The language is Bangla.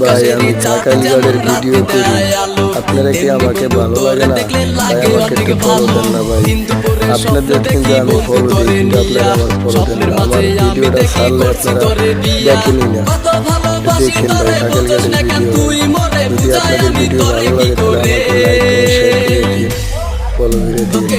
ভাই আমি ঢাকাইগড়ের ভিডিও করি, আপনারা কি আমাকে ভালো লাগে না? ভাই আমাকে একটু ফলো দেন না ভাই। আপনাদের কিন্তু আমি ফলো দিই, কিন্তু আপনারা আমার ফলো দেন না। আমার ভিডিওটা ছাড়লে আপনারা দেখেনি না, দেখেন ভাই ঢাকাইগড়ের ভিডিও। যদি আপনাদের ভিডিও ভালো লাগে তাহলে আমাকে লাইক কমেন্ট শেয়ার করে দিন, ফলো করে দিন।